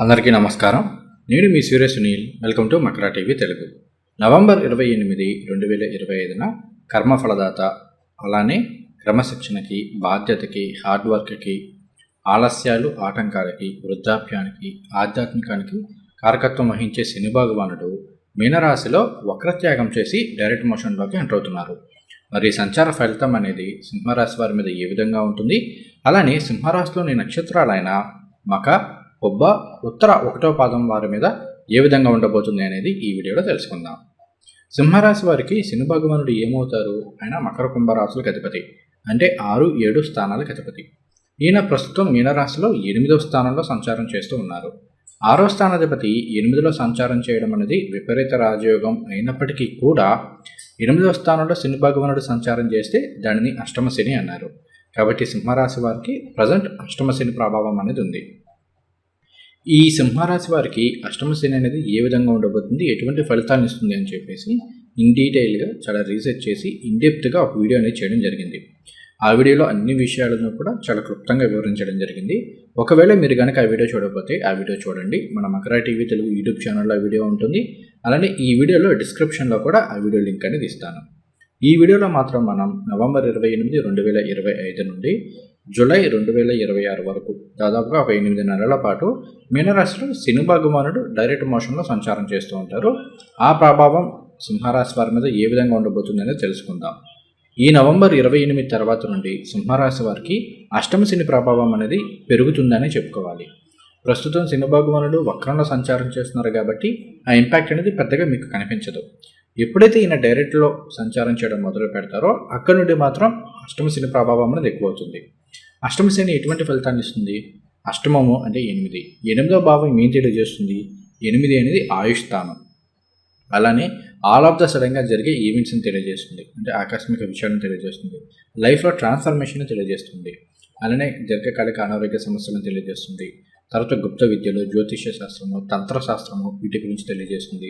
అందరికీ నమస్కారం. నేను మీ Surya Sunil. Welcome to Makara TV Telugu. November 28, 2025న కర్మఫలదాత, అలానే క్రమశిక్షణకి, బాధ్యతకి, హార్డ్ వర్క్కి, ఆలస్యాలు, ఆటంకాలకి, వృద్ధాప్యానికి, ఆధ్యాత్మికానికి కారకత్వం వహించే శని భగవానుడు మీనరాశిలో వక్రత్యాగం చేసి డైరెక్ట్ మోషన్లోకి ఎంటర్ అవుతున్నారు. మరి సంచార ఫలితం అనేది సింహరాశి వారి మీద ఏ విధంగా ఉంటుంది, అలానే సింహరాశిలోని నక్షత్రాలైన మక, పొబ్బ, ఉత్తర 1వ పాదం వారి మీద ఏ విధంగా ఉండబోతుంది అనేది ఈ వీడియోలో తెలుసుకుందాం. సింహరాశి వారికి శని భగవానుడు ఏమవుతారు? ఆయన మకర కుంభరాశులకు అధిపతి, అంటే 6, 7 స్థానాలకు అధిపతి. ఈయన ప్రస్తుతం మీనరాశిలో 8వ స్థానంలో సంచారం చేస్తూ ఉన్నారు. 6వ స్థానాధిపతి 8లో సంచారం చేయడం అనేది విపరీత రాజయోగం అయినప్పటికీ కూడా 8వ స్థానంలో శని భగవానుడు సంచారం చేస్తే దానిని అష్టమ శని అన్నారు. కాబట్టి సింహరాశి వారికి ప్రజెంట్ అష్టమ శని ప్రభావం అనేది ఉంది. ఈ సింహరాశి వారికి అష్టమ శని అనేది ఏ విధంగా ఉండబోతుంది, ఎటువంటి ఫలితాలను ఇస్తుంది అని చెప్పేసి ఇన్ డీటెయిల్గా చాలా రీసెర్చ్ చేసి ఇన్డెప్త్గా ఒక వీడియో అనేది చేయడం జరిగింది. ఆ వీడియోలో అన్ని విషయాలను కూడా చాలా క్లుప్తంగా వివరించడం జరిగింది. ఒకవేళ మీరు కనుక ఆ వీడియో చూడకపోతే ఆ వీడియో చూడండి. మన మకరా టీవీ తెలుగు యూట్యూబ్ ఛానల్లో ఆ వీడియో ఉంటుంది. అలానే ఈ వీడియోలో డిస్క్రిప్షన్లో కూడా ఆ వీడియో లింక్ అనేది ఇస్తాను. ఈ వీడియోలో మాత్రం మనం నవంబర్ 28, 2025 నుండి జూలై 2026 వరకు దాదాపుగా ఒక 8 నెలల పాటు మీనరాశిలో శని భగవానుడు డైరెక్ట్ మోషన్లో సంచారం చేస్తూ ఉంటారు. ఆ ప్రభావం సింహరాశి వారి మీద ఏ విధంగా ఉండబోతుందనేది తెలుసుకుందాం. ఈ నవంబర్ 28 తర్వాత నుండి సింహరాశి వారికి అష్టమ శని ప్రభావం అనేది పెరుగుతుందని చెప్పుకోవాలి. ప్రస్తుతం శని భగవానుడు వక్రంలో సంచారం చేస్తున్నారు కాబట్టి ఆ ఇంపాక్ట్ అనేది పెద్దగా మీకు కనిపించదు. ఎప్పుడైతే ఈయన డైరెక్ట్లో సంచారం చేయడం మొదలు పెడతారో అక్కడ నుండి మాత్రం అష్టమ శని ప్రభావం అనేది ఎక్కువ అవుతుంది. అష్టమ శని ఎటువంటి ఫలితాన్ని ఇస్తుంది? అష్టమము అంటే 8. 8వ భావం ఏం తెలియజేస్తుంది? 8 అనేది ఆయుష్ స్థానం. అలానే ఆల్ ఆఫ్ ద సడన్గా జరిగే ఈవెంట్స్ని తెలియజేస్తుంది, అంటే ఆకస్మిక విషయాలను తెలియజేస్తుంది. లైఫ్లో ట్రాన్స్ఫర్మేషన్ తెలియజేస్తుంది. అలానే దీర్ఘకాలిక అనారోగ్య సమస్యలను తెలియజేస్తుంది. తర్వాత గుప్త విద్యలు, జ్యోతిష్య శాస్త్రము, తంత్రశాస్త్రము వీటి గురించి తెలియజేస్తుంది.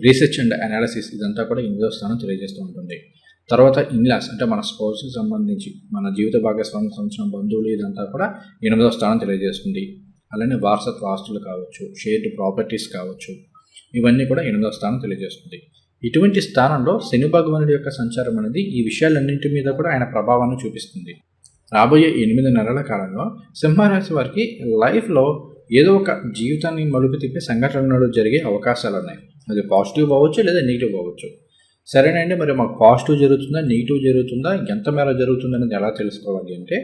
రీసెర్చ్ అండ్ అనాలిసిస్ ఇదంతా కూడా 8వ స్థానం తెలియజేస్తూ ఉంటుంది. తర్వాత ఇన్లాస్ అంటే మన స్పౌస్కి సంబంధించి మన జీవిత భాగస్వామికి సంబంధించిన బంధువులు ఇదంతా కూడా 8వ స్థానం తెలియజేస్తుంది. అలానే వారసత్వ ఆస్తులు కావచ్చు, షేర్డ్ ప్రాపర్టీస్ కావచ్చు, ఇవన్నీ కూడా 8వ స్థానం తెలియజేస్తుంది. ఇటువంటి స్థానంలో శని భగవానుడి యొక్క సంచారం అనేది ఈ విషయాలన్నింటి మీద కూడా ఆయన ప్రభావాన్ని చూపిస్తుంది. రాబోయే 8 నెలల కాలంలో సింహరాశి వారికి లైఫ్లో ఏదో ఒక జీవితాన్ని మలుపు తిప్పే సంఘటనలు జరిగే అవకాశాలు ఉన్నాయి. అది పాజిటివ్ అవ్వచ్చు లేదా నెగిటివ్ అవ్వచ్చు. సరేనండి, మరి మాకు పాజిటివ్ జరుగుతుందా, నెగిటివ్ జరుగుతుందా, ఎంత మేర జరుగుతుంది అనేది ఎలా తెలుసుకోవాలి అంటే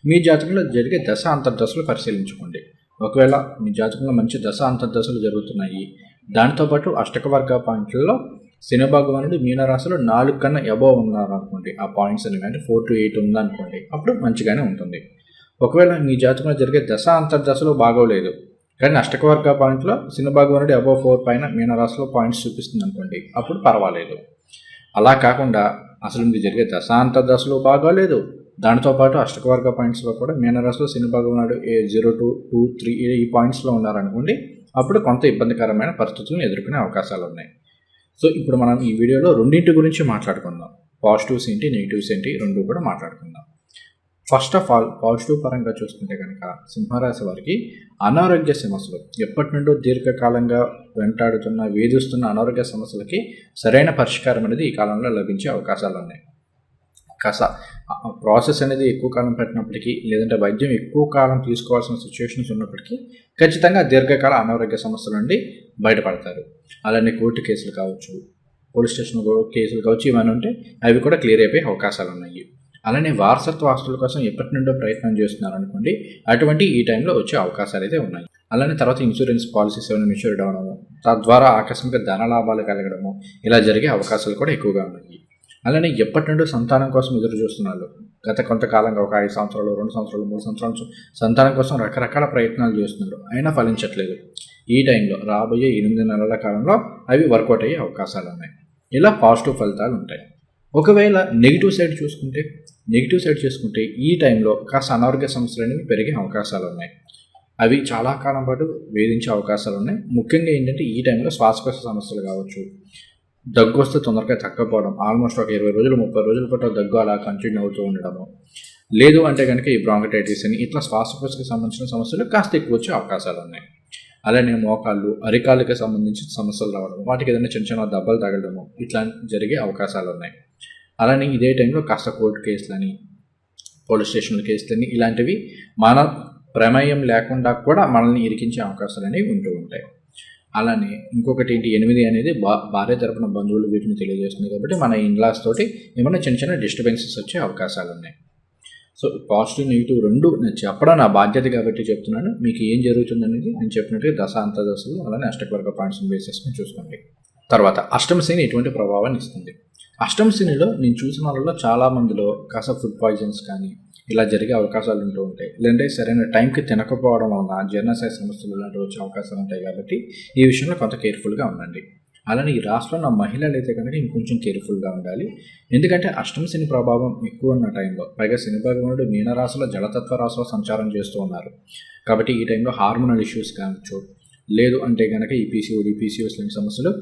మీ జాతకంలో జరిగే దశ అంతర్దశలు పరిశీలించుకోండి. ఒకవేళ మీ జాతకంలో మంచి దశ అంతర్దశలు జరుగుతున్నాయి, దాంతోపాటు అష్టక వర్గ పాయింట్లలో శని భగవానుడు మీనరాశిలో 4 కన్నా అబోవ్ ఉన్నారు అనుకోండి, ఆ పాయింట్స్ అనేవి అంటే 4 to 8 ఉందనుకోండి, అప్పుడు మంచిగానే ఉంటుంది. ఒకవేళ మీ జాతకంలో జరిగే దశ అంతర్దశలు బాగోలేదు కానీ అష్టక వర్గ పాయింట్లో శని భగవానుడు అబోవ్ 4 పైన మీనరాశిలో పాయింట్స్ చూపిస్తుంది అనుకోండి, అప్పుడు పర్వాలేదు. అలా కాకుండా అసలు మీకు జరిగే దశ అంతర్దశలు బాగోలేదు, దానితోపాటు అష్టక వర్గ పాయింట్స్లో కూడా మీనరాశిలో శని భగవానుడు 0 to 2, 3 ఈ పాయింట్స్లో ఉన్నారనుకోండి, అప్పుడు కొంత ఇబ్బందికరమైన పరిస్థితులను ఎదుర్కొనే అవకాశాలు ఉన్నాయి. సో ఇప్పుడు మనం ఈ వీడియోలో రెండింటి గురించి మాట్లాడుకుందాం. పాజిటివ్స్ ఏంటి, నెగిటివ్స్ ఏంటి, రెండు కూడా మాట్లాడుకుందాం. ఫస్ట్ ఆఫ్ ఆల్ పాజిటివ్ పరంగా చూసుకుంటే కనుక సింహరాశి వారికి అనారోగ్య సమస్యలు, ఎప్పటి నుండో దీర్ఘకాలంగా వెంటాడుతున్న వేధిస్తున్న అనారోగ్య సమస్యలకి సరైన పరిష్కారం అనేది ఈ కాలంలో లభించే అవకాశాలు ఉన్నాయి. ప్రాసెస్ అనేది ఎక్కువ కాలం పెట్టినప్పటికీ, లేదంటే వైద్యం ఎక్కువ కాలం తీసుకోవాల్సిన సిచ్యువేషన్స్ ఉన్నప్పటికీ ఖచ్చితంగా దీర్ఘకాల అనారోగ్య సమస్యల నుండి బయటపడతారు. అలానే కోర్టు కేసులు కావచ్చు, పోలీస్ స్టేషన్ కేసులు కావచ్చు, ఇవన్నీ ఉంటే అవి కూడా క్లియర్ అయిపోయే అవకాశాలు ఉన్నాయి. అలానే వారసత్వ ఆస్తుల కోసం ఎప్పటి నుండో ప్రయత్నం చేస్తున్నారు అనుకోండి, అటువంటి ఈ టైంలో వచ్చే అవకాశాలు అయితే ఉన్నాయి. అలానే తర్వాత ఇన్సూరెన్స్ పాలసీస్ ఏమైనా మెచ్యూర్ అవ్వడము, తద్వారా ఆకస్మిక ధన లాభాలు కలగడము, ఇలా జరిగే అవకాశాలు కూడా ఎక్కువగా ఉన్నాయి. అలానే ఎప్పటి నుండో సంతానం కోసం ఎదురు చూస్తున్నారు, గత కొంతకాలంగా ఒక 5 సంవత్సరాలు, 2 సంవత్సరాలు, 3 సంవత్సరాలు సంతానం కోసం రకరకాల ప్రయత్నాలు చేస్తున్నారు, అయినా ఫలించట్లేదు. ఈ టైంలో రాబోయే 8 నెలల కాలంలో అవి వర్కౌట్ అయ్యే అవకాశాలు ఉన్నాయి. ఇలా పాజిటివ్ ఫలితాలు ఉంటాయి. ఒకవేళ నెగిటివ్ సైడ్ చూసుకుంటే ఈ టైంలో కాస్త అనారోగ్య సమస్యలు అనేవి పెరిగే అవకాశాలు ఉన్నాయి. అవి చాలా కాలం పాటు వేధించే అవకాశాలు ఉన్నాయి. ముఖ్యంగా ఏంటంటే ఈ టైంలో శ్వాసకోశ సమస్యలు కావచ్చు, దగ్గు వస్తే తొందరగా తగ్గకపోవడం, ఆల్మోస్ట్ ఒక 20 రోజులు 30 రోజుల పాటు దగ్గు అలా కంటిన్యూ అవుతూ ఉండడము, లేదు అంటే కనుక ఈ బ్రాంకటైటిస్ అని ఇట్లా శ్వాసకోశకు సంబంధించిన సమస్యలు కాస్త ఎక్కువ వచ్చే అవకాశాలు ఉన్నాయి. అలానే మోకాళ్ళు, అరికాళ్ళకి సంబంధించిన సమస్యలు రావడం, వాటికి ఏదైనా చిన్న చిన్న దెబ్బలు తగలడము ఇట్లా జరిగే అవకాశాలు ఉన్నాయి. అలానే ఇదే టైంలో కాస్త కోర్టు కేసులని, పోలీస్ స్టేషన్ల కేసులని ఇలాంటివి మన ప్రమేయం లేకుండా కూడా మనల్ని ఇరికించే అవకాశాలు అనేవి ఉంటూ ఉంటాయి. అలానే ఇంకొకటి ఏంటి, 8 అనేది భార్య తరపున బంధువులు వీటిని తెలియజేస్తుంది కాబట్టి మన ఇన్లాస్ తోటి ఏమైనా చిన్న చిన్న డిస్టర్బెన్సెస్ వచ్చే అవకాశాలు ఉన్నాయి. సో పాజిటివ్ నెగిటివ్ రెండు నేను చెప్పడం నా బాధ్యత కాబట్టి చెప్తున్నాను. మీకు ఏం జరుగుతుంది అనేది నేను చెప్పినట్టుగా దశ అంతర్దశలు అలానే అష్టకవర్గ పాయింట్స్ని బేస్ చేసుకుని చూసుకోండి. తర్వాత అష్టమ శని ఎటువంటి ప్రభావాన్ని ఇస్తుంది? అష్టమ శనిలో నేను చూసిన వాళ్ళలో చాలామందిలో కాస్త ఫుడ్ పాయిజన్స్ కానీ ఇలా జరిగే అవకాశాలు ఉంటూ ఉంటాయి. లేదంటే సరైన టైంకి తినకపోవడం వలన జీర్ణశయ సమస్యలు ఇలాంటివి వచ్చే అవకాశాలు ఉంటాయి కాబట్టి ఈ విషయంలో కొంత కేర్ఫుల్గా ఉండండి. అలానే ఈ రాష్ట్రంలో ఉన్న మహిళలు అయితే కనుక ఇంకొంచెం కేర్ఫుల్గా ఉండాలి. ఎందుకంటే అష్టమ శని ప్రభావం ఎక్కువ ఉన్న టైంలో, పైగా శని భగవానుడు మీనరాశిలో జలతత్వ రాశిలో సంచారం చేస్తూ ఉన్నారు కాబట్టి ఈ టైంలో హార్మోనల్ ఇష్యూస్ కావచ్చు, లేదు అంటే కనుక ఈ పీసీఓడి, పీసీఓఎస్ లాంటి సమస్యలు,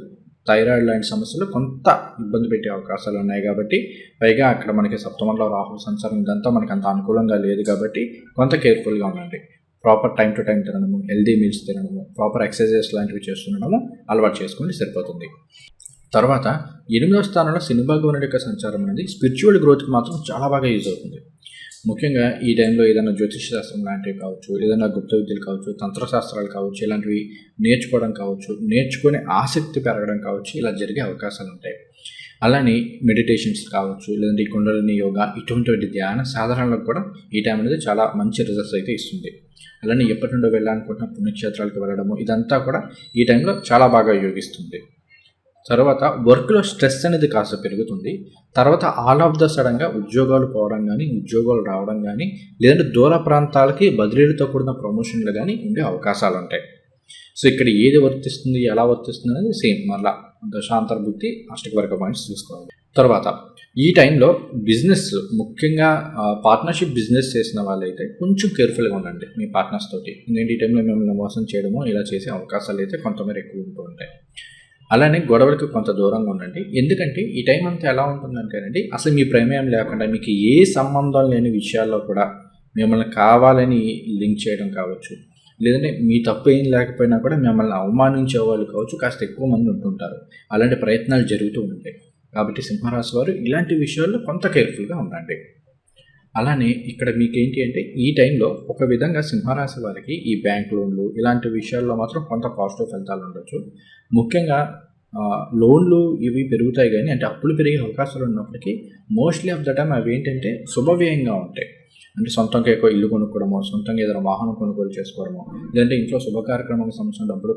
థైరాయిడ్ లాంటి సమస్యలు కొంత ఇబ్బంది పెట్టే అవకాశాలు ఉన్నాయి కాబట్టి, పైగా అక్కడ మనకి సప్తమంలో రాహు సంచారం ఇదంతా మనకు అంత అనుకూలంగా లేదు కాబట్టి కొంత కేర్ఫుల్గా ఉండండి. ప్రాపర్ టైం టు టైం తినడము, హెల్దీ మీల్స్ తినడము, ప్రాపర్ ఎక్సర్సైజెస్ లాంటివి చేస్తుండడము అలవాటు చేసుకుని సరిపోతుంది. తర్వాత 8వ స్థానంలో శని భగవానుడి యొక్క సంచారం అనేది స్పిరిచువల్ గ్రోత్కి మాత్రం చాలా బాగా యూజ్ అవుతుంది. ముఖ్యంగా ఈ టైంలో ఏదైనా జ్యోతిష శాస్త్రం లాంటివి కావచ్చు, ఏదైనా గుప్త విద్యలు కావచ్చు, తంత్రశాస్త్రాలు కావచ్చు, ఇలాంటివి నేర్చుకోవడం కావచ్చు, నేర్చుకునే ఆసక్తి పెరగడం కావచ్చు, ఇలా జరిగే అవకాశాలు ఉంటాయి. అలానే మెడిటేషన్స్ కావచ్చు, లేదంటే ఈ కుండలిని యోగా ఇటువంటి ధ్యాన సాధనలకు కూడా ఈ టైం అనేది చాలా మంచి రిజల్ట్స్ అయితే ఇస్తుంది. అలానే ఎప్పటి నుండో వెళ్ళాలనుకుంటున్న పుణ్యక్షేత్రాలకు వెళ్ళడము ఇదంతా కూడా ఈ టైంలో చాలా బాగా యోగిస్తుంది. తర్వాత వర్క్లో స్ట్రెస్ అనేది కాస్త పెరుగుతుంది. తర్వాత ఆల్ ఆఫ్ ద సడన్గా ఉద్యోగాలు పోవడం కానీ, ఉద్యోగాలు రావడం కానీ, లేదంటే దూర ప్రాంతాలకి బదిలీలతో కూడిన ప్రమోషన్లు కానీ ఉండే అవకాశాలు ఉంటాయి. సో ఇక్కడ ఏది వర్తిస్తుంది, ఎలా వర్తిస్తుంది అనేది సేమ్ మళ్ళా దశాంతర్బుద్ధి అష్టకవర్గ పాయింట్స్ చూసుకోవాలి. తర్వాత ఈ టైంలో బిజినెస్, ముఖ్యంగా పార్ట్నర్షిప్ బిజినెస్ చేసిన వాళ్ళైతే కొంచెం కేర్ఫుల్గా ఉండండి మీ పార్ట్నర్స్ తోటి. ఎందుకంటే ఈ టైంలో మిమ్మల్ని మోసం చేయడమో ఇలా చేసే అవకాశాలు అయితే కొంతమేర ఎక్కువ ఉంటూ ఉంటాయి. అలానే గొడవలకు కొంత దూరంగా ఉండండి. ఎందుకంటే ఈ టైం అంతా ఎలా ఉంటుందంటేనండి, అసలు మీ ప్రమేయం లేకుండా మీకు ఏ సంబంధం లేని విషయాల్లో కూడా మిమ్మల్ని కావాలని లింక్ చేయడం కావచ్చు, లేదంటే మీ తప్పు ఏం లేకపోయినా కూడా మిమ్మల్ని అవమానించే వాళ్ళు కావచ్చు, కాస్త ఎక్కువ మంది ఉంటుంటారు. అలాంటి ప్రయత్నాలు జరుగుతూ ఉంటాయి. కాబట్టి సింహరాశి వారు ఇలాంటి విషయాల్లో కొంత కేర్ఫుల్గా ఉండండి. అలానే ఇక్కడ మీకేంటి అంటే ఈ టైంలో ఒక విధంగా సింహరాశి వారికి ఈ బ్యాంక్ లోన్లు ఇలాంటి విషయాల్లో మాత్రం కొంత పాజిటివ్ ఫలితాలు ఉండొచ్చు. ముఖ్యంగా లోన్లు ఇవి పెరుగుతాయి కానీ, అంటే అప్పులు పెరిగే అవకాశాలు ఉన్నప్పటికీ మోస్ట్లీ ఆఫ్ ద టైం అవి ఏంటంటే శుభవ్యయంగా ఉంటాయి. అంటే సొంతంగా ఎక్కువ ఇల్లు కొనుక్కోవడమో, సొంతంగా ఏదైనా వాహనం కొనుగోలు చేసుకోవడమో, లేదంటే ఇంట్లో శుభ కార్యక్రమాలకు సంబంధించిన డబ్బులు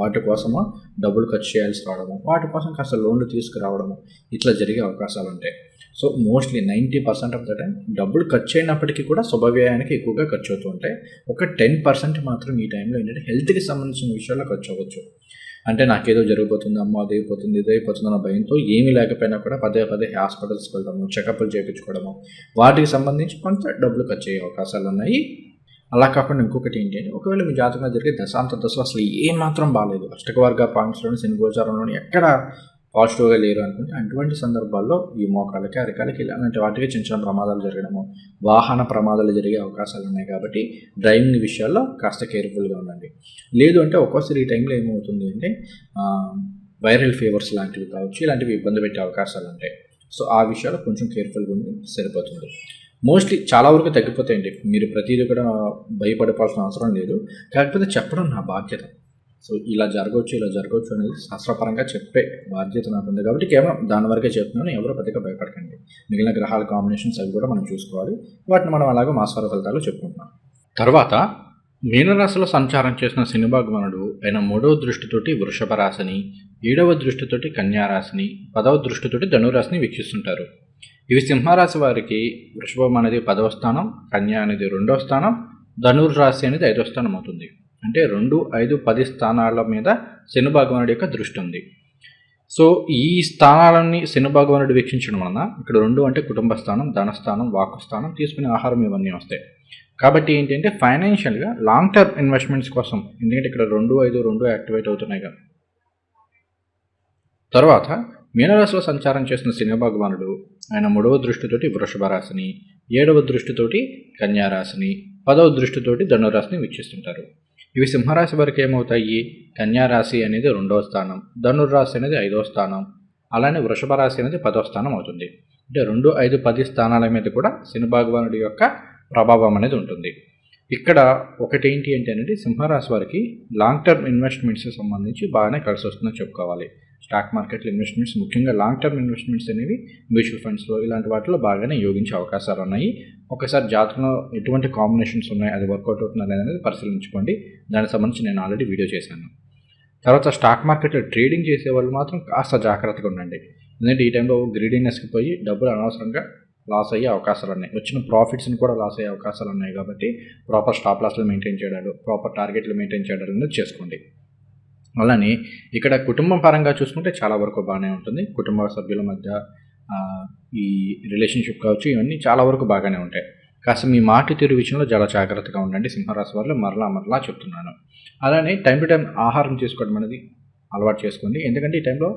వాటి కోసమో డబ్బులు ఖర్చు చేయాల్సి రావడము, వాటి కోసం కాస్త లోన్లు తీసుకురావడము ఇట్లా జరిగే అవకాశాలు ఉంటాయి. So mostly 90% of the time డబ్బులు ఖర్చు అయినప్పటికీ కూడా శుభవ్యయానికి ఎక్కువగా ఖర్చు అవుతూ ఉంటాయి. ఒక 10% మాత్రం ఈ టైంలో ఏంటంటే హెల్త్కి సంబంధించిన విషయాల్లో ఖర్చు అవ్వచ్చు. అంటే నాకేదో జరిగిపోతుంది, అమ్మో అది అయిపోతుంది, ఇది అయిపోతుంది అన్న భయంతో ఏమీ లేకపోయినా కూడా పదే హాస్పిటల్స్కి వెళ్ళడము, చెకప్లు చేయించుకోవడము, వాటికి సంబంధించి కొంత డబ్బులు ఖర్చు అయ్యే అవకాశాలు ఉన్నాయి. అలా కాకుండా ఇంకొకటి ఏంటి అంటే, ఒకవేళ మీ జాతకంలో జరిగే దశాంత దశలో అసలు ఏమాత్రం బాగాలేదు, అష్టకవర్గ పాయింట్స్లోని శని గోచారంలోని ఎక్కడ పాజిటివ్గా లేరు అనుకుంటే, అటువంటి సందర్భాల్లో ఈ మోకాళ్ళకి, అరికాలకి ఇలాంటి వాటికి చిన్న చిన్న ప్రమాదాలు జరగడము, వాహన ప్రమాదాలు జరిగే అవకాశాలు ఉన్నాయి. కాబట్టి డ్రైవింగ్ విషయాల్లో కాస్త కేర్ఫుల్గా ఉండండి. లేదు అంటే ఒక్కోసారి ఈ టైంలో ఏమవుతుంది అంటే వైరల్ ఫీవర్స్ లాంటివి కావచ్చు, ఇలాంటివి ఇబ్బంది పెట్టే అవకాశాలు ఉంటాయి. సో ఆ విషయాల్లో కొంచెం కేర్ఫుల్గా ఉండి సరిపోతుంది. మోస్ట్లీ చాలా వరకు తగ్గిపోతాయండి. మీరు ప్రతిదీ కూడా భయపడిపోవాల్సిన అవసరం లేదు. కాకపోతే చెప్పడం నా బాధ్యత. సో ఇలా జరగవచ్చు అనేది శాస్త్రపరంగా చెప్పే బాధ్యత నాకు ఉంది కాబట్టి కేవలం దాని వరకే చెప్తున్నాను. ఎవరో పెద్దగా భయపడకండి. మిగిలిన గ్రహాల కాంబినేషన్స్ అవి కూడా మనం చూసుకోవాలి. వాటిని మనం అలాగే మాస్వర ఫలితాలు చెప్పుకుంటున్నాం. తర్వాత మీనరాశిలో సంచారం చేసిన శని భగవానుడు ఆయన 3వ దృష్టితోటి వృషభ రాశిని, 7వ దృష్టితోటి కన్యారాశిని, 10వ దృష్టితోటి ధనురాశిని వీక్షిస్తుంటారు. ఇవి సింహరాశి వారికి వృషభం అనేది 10వ స్థానం, కన్యా అనేది 2వ స్థానం, ధనుర్రాశి అనేది 5వ స్థానం అవుతుంది. అంటే 2, 5, 10 స్థానాల మీద శని భగవానుడి యొక్క దృష్టి ఉంది. సో ఈ స్థానాలన్నీ శని భగవానుడు వీక్షించడం వలన ఇక్కడ 2 అంటే కుటుంబ స్థానం, ధనస్థానం, వాక్కు స్థానం, తీసుకునే ఆహారం ఇవన్నీ వస్తాయి. కాబట్టి ఏంటంటే ఫైనాన్షియల్గా లాంగ్ టర్మ్ ఇన్వెస్ట్మెంట్స్ కోసం, ఎందుకంటే ఇక్కడ 2, 5, 2 యాక్టివేట్ అవుతున్నాయి కదా. తర్వాత మీనరాశిలో సంచారం చేసిన శని భగవానుడు ఆయన 3వ దృష్టితోటి వృషభ రాశిని, 7వ దృష్టితోటి కన్యారాశిని, 10వ దృష్టితోటి ధనురాశిని వీక్షిస్తుంటారు. ఇవి సింహరాశి వారికి ఏమవుతాయి, కన్యా రాశి అనేది 2వ స్థానం, ధనుర్రాశి అనేది 5వ స్థానం, అలానే వృషభ రాశి అనేది 10వ స్థానం అవుతుంది. అంటే 2, 5, 10 స్థానాల మీద కూడా శని భగవానుడి యొక్క ప్రభావం అనేది ఉంటుంది. ఇక్కడ ఒకటి ఏంటి అంటే అనేది సింహరాశి వారికి లాంగ్ టర్మ్ ఇన్వెస్ట్మెంట్స్ సంబంధించి బాగానే కలిసి వస్తుందని చెప్పుకోవాలి. స్టాక్ మార్కెట్లో ఇన్వెస్ట్మెంట్స్, ముఖ్యంగా లాంగ్ టర్మ్ ఇన్వెస్ట్మెంట్స్ అనేవి మ్యూచువల్ ఫండ్స్లో ఇలాంటి వాటిలో బాగానే యోగించే అవకాశాలు ఉన్నాయి. ఒకసారి జాతకంలో ఎటువంటి కాంబినేషన్స్ ఉన్నాయి, అది వర్కౌట్ అవుతుందా అనేది పరిశీలించుకోండి. దానికి సంబంధించి నేను ఆల్రెడీ వీడియో చేశాను. తర్వాత స్టాక్ మార్కెట్లో ట్రేడింగ్ చేసే వాళ్ళు మాత్రం కాస్త జాగ్రత్తగా ఉండండి. ఎందుకంటే ఈ టైంలో గ్రీడీనెస్కి పోయి డబ్బులు అనవసరంగా లాస్ అయ్యే అవకాశాలు ఉన్నాయి. వచ్చిన ప్రాఫిట్స్ని కూడా లాస్ అయ్యే అవకాశాలు ఉన్నాయి. కాబట్టి ప్రాపర్ స్టాప్ లాస్లు మెయింటైన్ చేయడాలు, ప్రాపర్ టార్గెట్లు మెయింటైన్ చేయడం అనేది చేసుకోండి. అలానే ఇక్కడ కుటుంబం పరంగా చూసుకుంటే చాలా వరకు బాగానే ఉంటుంది. కుటుంబ సభ్యుల మధ్య ఈ రిలేషన్షిప్ కావచ్చు, ఇవన్నీ చాలా వరకు బాగానే ఉంటాయి. కాస్త మీ మాట తీరు విషయంలో చాలా జాగ్రత్తగా ఉండండి సింహరాశి వాళ్ళు, మరలా చెప్తున్నాను. అలానే టైం టు టైం ఆహారం తీసుకోవడం అనేది అలవాటు చేసుకోండి. ఎందుకంటే ఈ టైంలో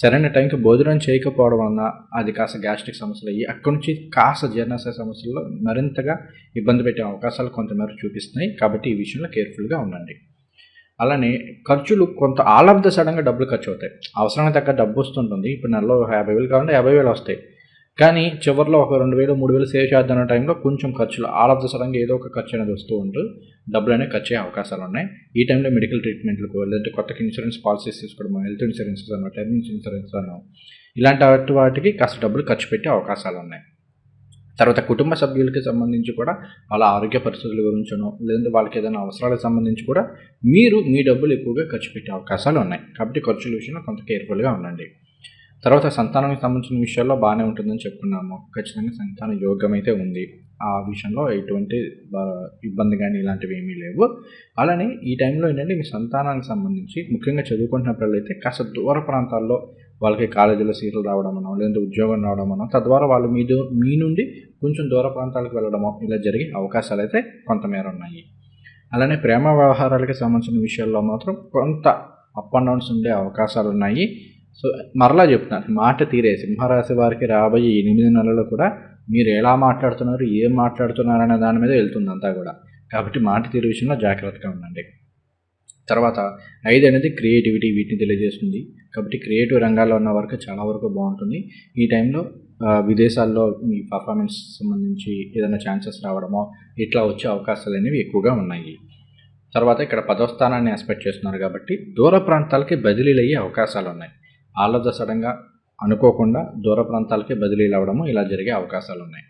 సరైన టైంకి భోజనం చేయకపోవడం వలన అది కాస్త గ్యాస్ట్రిక్ సమస్యలు అయ్యి అక్కడి నుంచి కాస్త జీర్ణాశయ సమస్యల్లో మరింతగా ఇబ్బంది పెట్టే అవకాశాలు కొంతమేర చూపిస్తున్నాయి. కాబట్టి ఈ విషయంలో కేర్ఫుల్గా ఉండండి. అలానే ఖర్చులు కొంత ఆల్ ఆఫ్ ద సడన్గా డబ్బులు ఖర్చు అవుతాయి. అవసరానికి తగ్గ డబ్బు వస్తుంటుంది. ఇప్పుడు నెలలో 50,000 కావాలంటే 50,000 వస్తాయి. కానీ చివరిలో ఒక 2,000, 3,000 సేవ్ చేద్దాం టైంలో కొంచెం ఖర్చులు ఆల్ ఆఫ్ ద సడన్గా ఏదో ఒక ఖర్చు అనేది వస్తూ ఉంటూ డబ్బులు అనేవి ఖర్చు అయ్యే అవకాశాలు ఉన్నాయి. ఈ టైంలో మెడికల్ ట్రీట్మెంట్లకు, లేదంటే కొత్తగా ఇన్సూరెన్స్ పాలసీస్ తీసుకోవడం, హెల్త్ ఇన్సూరెన్స్ అన్న, టర్మ్ ఇన్సూరెన్స్ అన్న, ఇలాంటి వాటికి కాస్త డబ్బులు ఖర్చు పెట్టే అవకాశాలు ఉన్నాయి. తర్వాత కుటుంబ సభ్యులకి సంబంధించి కూడా వాళ్ళ ఆరోగ్య పరిస్థితుల గురించనో, లేదంటే వాళ్ళకి ఏదైనా అవసరాలకు సంబంధించి కూడా మీరు మీ డబ్బులు ఎక్కువగా ఖర్చు పెట్టే అవకాశాలు ఉన్నాయి. కాబట్టి ఖర్చుల విషయంలో కొంత కేర్ఫుల్గా ఉండండి. తర్వాత సంతానానికి సంబంధించిన విషయాల్లో బాగానే ఉంటుందని చెప్పుకున్నాము. ఖచ్చితంగా సంతాన యోగం అయితే ఉంది. ఆ విషయంలో ఎటువంటి ఇబ్బంది కానీ ఇలాంటివి ఏమీ లేవు. అలానే ఈ టైంలో ఏంటంటే మీ సంతానానికి సంబంధించి ముఖ్యంగా చదువుకుంటున్న పిల్లలైతే కాస్త దూర ప్రాంతాల్లో వాళ్ళకి కాలేజీలో సీట్లు రావడమనో, లేదంటే ఉద్యోగం రావడమనో, తద్వారా వాళ్ళు మీ నుండి కొంచెం దూర ప్రాంతాలకు వెళ్ళడమో ఇలా జరిగే అవకాశాలు అయితే కొంతమేర ఉన్నాయి. అలానే ప్రేమ వ్యవహారాలకి సంబంధించిన విషయాల్లో మాత్రం కొంత అప్ అండ్ డౌన్స్ ఉండే అవకాశాలు ఉన్నాయి. సో మరలా చెప్తున్నాను, మాట తీరే సింహరాశి వారికి రాబోయే 8 నెలలు కూడా మీరు ఎలా మాట్లాడుతున్నారు, ఏం మాట్లాడుతున్నారు అనే దాని మీద వెళ్తుంది అంతా కూడా. కాబట్టి మాట తీరు విషయంలో జాగ్రత్తగా ఉండండి. తర్వాత 5 అనేది క్రియేటివిటీ, వీటిని తెలియజేస్తుంది. కాబట్టి క్రియేటివ్ రంగాల్లో ఉన్న వరకు చాలా వరకు బాగుంటుంది. ఈ టైంలో విదేశాల్లో మీ పర్ఫార్మెన్స్ సంబంధించి ఏదైనా ఛాన్సెస్ రావడమో ఇట్లా వచ్చే అవకాశాలు అనేవి ఎక్కువగా ఉన్నాయి. తర్వాత ఇక్కడ 10వ స్థానాన్ని ఎక్స్పెక్ట్ చేస్తున్నారు కాబట్టి దూర ప్రాంతాలకి బదిలీలు అయ్యే అవకాశాలు ఉన్నాయి. ఆల్ ఆఫ్ ద సడన్గా అనుకోకుండా దూర ప్రాంతాలకి బదిలీలు అవ్వడము ఇలా జరిగే అవకాశాలు ఉన్నాయి.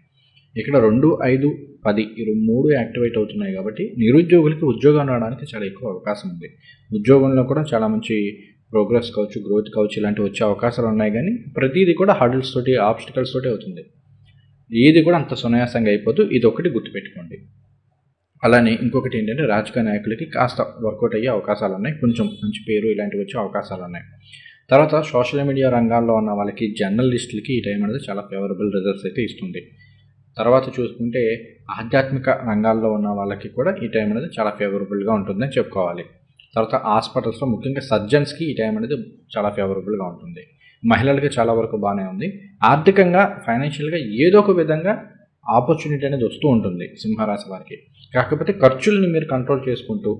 ఇక్కడ 2, 5, 10 ఈ 3 యాక్టివేట్ అవుతున్నాయి. కాబట్టి నిరుద్యోగులకి ఉద్యోగం రావడానికి చాలా ఎక్కువ అవకాశం ఉంది. ఉద్యోగంలో కూడా చాలా మంచి ప్రోగ్రెస్ కావచ్చు, గ్రోత్ కావచ్చు, ఇలాంటివి వచ్చే అవకాశాలు ఉన్నాయి. కానీ ప్రతిదీ కూడా హర్డిల్స్ తోటి, ఆబ్స్టికల్స్ తోటి అవుతుంది. ఏది కూడా అంత సునాయాసంగా అయిపోతూ ఇది ఒకటి గుర్తుపెట్టుకోండి. అలానే ఇంకొకటి ఏంటంటే రాజకీయ నాయకులకి కాస్త వర్కౌట్ అయ్యే అవకాశాలు ఉన్నాయి. కొంచెం మంచి పేరు ఇలాంటివి వచ్చే అవకాశాలు ఉన్నాయి. తర్వాత సోషల్ మీడియా రంగాల్లో ఉన్న వాళ్ళకి, జర్నలిస్టులకి ఈ టైం అనేది చాలా ఫేవరబుల్ రిజల్ట్స్ అయితే ఇస్తుంది. తర్వాత చూసుకుంటే ఆధ్యాత్మిక రంగాల్లో ఉన్న వాళ్ళకి కూడా ఈ టైం అనేది చాలా ఫేవరబుల్గా ఉంటుందని చెప్పుకోవాలి. తర్వాత హాస్పిటల్స్లో ముఖ్యంగా సర్జన్స్కి ఈ టైం అనేది చాలా ఫేవరబుల్గా ఉంటుంది. మహిళలకి చాలా వరకు బాగానే ఉంది. ఆర్థికంగా, ఫైనాన్షియల్గా ఏదో ఒక విధంగా ఆపర్చునిటీ అనేది వస్తూ ఉంటుంది సింహరాశి వారికి. కాకపోతే ఖర్చుల్ని మీరు కంట్రోల్ చేసుకుంటూ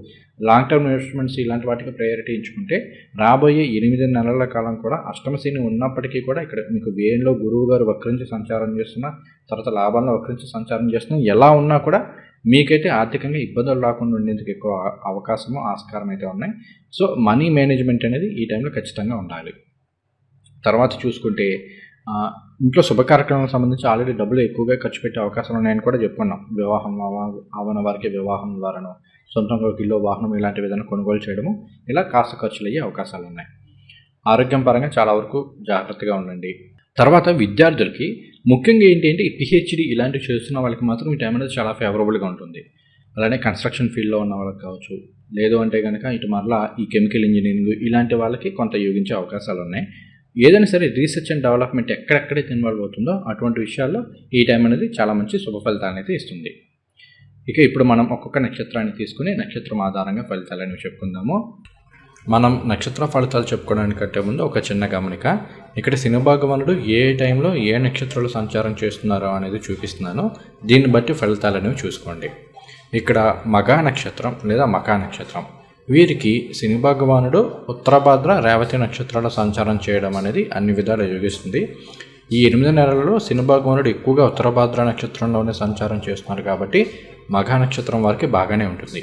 లాంగ్ టర్మ్ ఇన్వెస్ట్మెంట్స్ ఇలాంటి వాటికి ప్రయారిటీ ఇచ్చుకుంటే రాబోయే 8 నెలల కాలం కూడా అష్టమశని ఉన్నప్పటికీ కూడా ఇక్కడ మీకు వ్యయంలో గురువు గారు వక్రించి సంచారం చేస్తున్నా, తర్వాత లాభాల్లో వక్రించి సంచారం చేస్తున్నా, ఎలా ఉన్నా కూడా మీకైతే ఆర్థికంగా ఇబ్బందులు రాకుండా ఉండేందుకు ఎక్కువ అవకాశము, ఆస్కారం అయితే ఉన్నాయి. సో మనీ మేనేజ్మెంట్ అనేది ఈ టైంలో ఖచ్చితంగా ఉండాలి. తర్వాత చూసుకుంటే ఇంట్లో శుభ కార్యక్రమాలకు సంబంధించి ఆల్రెడీ డబ్బులు ఎక్కువగా ఖర్చు పెట్టే అవకాశాలు ఉన్నాయని కూడా చెప్పుకున్నాం. వివాహం అవన వారికి వివాహం ద్వారానో, సొంతంగా ఒక ఇల్లు, వాహనం ఇలాంటి విధానం కొనుగోలు చేయడము ఇలా కాస్త ఖర్చులు అయ్యే అవకాశాలు ఉన్నాయి. ఆరోగ్యం పరంగా చాలా వరకు జాగ్రత్తగా ఉండండి. తర్వాత విద్యార్థులకి ముఖ్యంగా ఏంటి అంటే పిహెచ్డి ఇలాంటివి చేస్తున్న వాళ్ళకి మాత్రం ఈ టైం అనేది చాలా ఫేవరబుల్గా ఉంటుంది. అలానే కన్స్ట్రక్షన్ ఫీల్డ్లో ఉన్న వాళ్ళకి కావచ్చు, లేదు అంటే కనుక ఇటు మరలా ఈ కెమికల్ ఇంజనీరింగ్ ఇలాంటి వాళ్ళకి కొంత యోగించే అవకాశాలు ఉన్నాయి. ఏదైనా సరే రీసెర్చ్ అండ్ డెవలప్మెంట్ ఎక్కడెక్కడైతే ఇన్వాల్వ్ అవుతుందో అటువంటి విషయాల్లో ఈ టైం అనేది చాలా మంచి శుభ ఫలితాన్ని అయితే ఇస్తుంది. ఇక ఇప్పుడు మనం ఒక్కొక్క నక్షత్రాన్ని తీసుకుని నక్షత్రం ఆధారంగా ఫలితాలను చెప్పుకుందాము. మనం నక్షత్ర ఫలితాలు చెప్పుకోవడానికి కంటే ముందు ఒక చిన్న గమనిక. ఇక్కడ శని భగవానుడు ఏ టైంలో ఏ నక్షత్రాలు సంచారం చేస్తున్నారో అనేది చూపిస్తున్నాను. దీన్ని బట్టి ఫలితాలు అనేవి చూసుకోండి. ఇక్కడ మఘా నక్షత్రం లేదా మకా నక్షత్రం, వీరికి శని భగవానుడు ఉత్తరభాద్ర రేవతి నక్షత్రాల సంచారం చేయడం అనేది అన్ని విధాలు యోగిస్తుంది. ఈ 8 నెలలలో శని భగవానుడు ఎక్కువగా ఉత్తరభాద్ర నక్షత్రంలోనే సంచారం చేస్తున్నారు కాబట్టి మఘా నక్షత్రం వారికి బాగానే ఉంటుంది.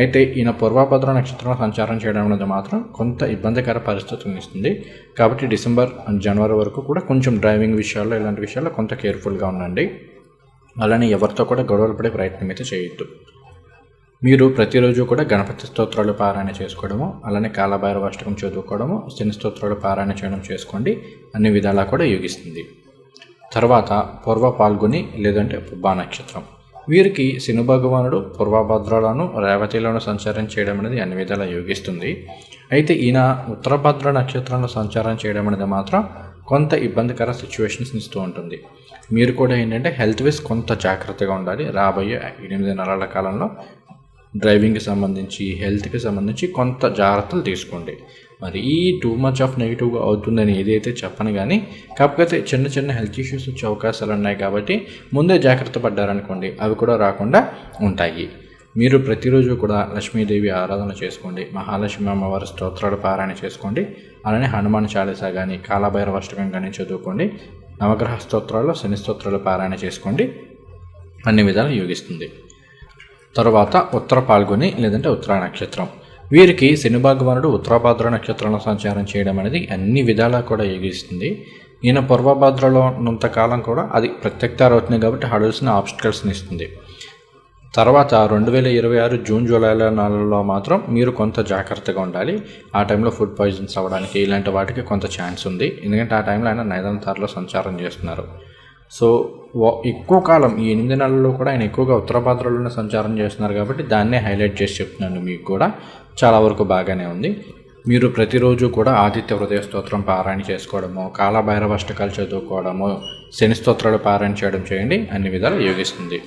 అయితే ఈయన పూర్వభద్ర నక్షత్రంలో సంచారం చేయడం అనేది మాత్రం కొంత ఇబ్బందికర పరిస్థితులను ఇస్తుంది. కాబట్టి డిసెంబర్ అండ్ జనవరి వరకు కూడా కొంచెం డ్రైవింగ్ విషయాల్లో ఇలాంటి విషయాల్లో కొంత కేర్ఫుల్గా ఉండండి. అలానే ఎవరితో కూడా గొడవలు పడే ప్రయత్నం అయితే చేయొద్దు. మీరు ప్రతిరోజు కూడా గణపతి స్తోత్రాలు పారాయణ చేసుకోవడము, అలానే కాలభైరవ అష్టకం చదువుకోవడము, శని స్తోత్రాలు పారాయణ చేయడం చేసుకోండి. అన్ని విధాలా కూడా యోగిస్తుంది. తర్వాత పూర్వ పాల్గొని లేదంటే పుబ్బా నక్షత్రం, వీరికి శని భగవానుడు పూర్వభద్రలోను రేవతిలోను సంచారం చేయడం అనేది అన్ని విధాలా యోగిస్తుంది. అయితే ఈయన ఉత్తరభద్ర నక్షత్రంలో సంచారం చేయడం అనేది మాత్రం కొంత ఇబ్బందికర సిచ్యువేషన్స్ని ఇస్తూ ఉంటుంది. మీరు కూడా ఏంటంటే హెల్త్ వైజ్ కొంత జాగ్రత్తగా ఉండాలి. రాబోయే 8 నెలల కాలంలో డ్రైవింగ్కి సంబంధించి హెల్త్కి సంబంధించి కొంత జాగ్రత్తలు తీసుకోండి. మరి ఈ టూ మచ్ ఆఫ్ నెగిటివ్గా అవుతుందని ఏదైతే చెప్పను, కానీ కాకపోతే చిన్న చిన్న హెల్త్ ఇష్యూస్ వచ్చే అవకాశాలు ఉన్నాయి కాబట్టి ముందే జాగ్రత్త పడ్డారనుకోండి అవి కూడా రాకుండా ఉంటాయి. మీరు ప్రతిరోజు కూడా లక్ష్మీదేవి ఆరాధన చేసుకోండి, మహాలక్ష్మి అమ్మవారి స్తోత్రాలు పారాయణ చేసుకోండి, అలానే హనుమాన్ చాలీసా కానీ కాలభైరవ అష్టకం కానీ చదువుకోండి, నవగ్రహ స్తోత్రాల్లో శని స్తోత్రాలు పారాయణ చేసుకోండి. అన్ని విధాలు యోగిస్తుంది. తరువాత ఉత్తర పాల్గొని లేదంటే ఉత్తరా నక్షత్రం, వీరికి శని భగవానుడు ఉత్తరభాద్ర నక్షత్రంలో సంచారం చేయడం అనేది అన్ని విధాలా కూడా యోగిస్తుంది. ఈయన పూర్వభాద్రలో ఉన్నంతకాలం కూడా అది ప్రత్యక్తారు అవుతుంది కాబట్టి హడల్స్ని ఆబ్స్టికల్స్ని ఇస్తుంది. తర్వాత 2026 జూన్ జూలైల నెలలో మాత్రం మీరు కొంత జాగ్రత్తగా ఉండాలి. ఆ టైంలో ఫుడ్ పాయిజన్స్ అవ్వడానికి ఇలాంటి వాటికి కొంత ఛాన్స్ ఉంది. ఎందుకంటే ఆ టైంలో ఆయన నైదంతారలో సంచారం చేస్తున్నారు. సో ఎక్కువ కాలం ఈ 8 నెలల్లో కూడా ఆయన ఎక్కువగా ఉత్తరభాద్రలోనే సంచారం చేస్తున్నారు కాబట్టి దాన్నే హైలైట్ చేసి చెప్తున్నాను. మీకు కూడా చాలా వరకు బాగానే ఉంది. మీరు ప్రతిరోజు కూడా ఆదిత్య హృదయ స్తోత్రం పారాయణ చేసుకోవడము, కాలభైరవ అష్టకాలు చదువుకోవడము, శని స్తోత్రాలు పారాయణ చేయడం చేయండి. అన్ని విధాలు యోగిస్తుంది.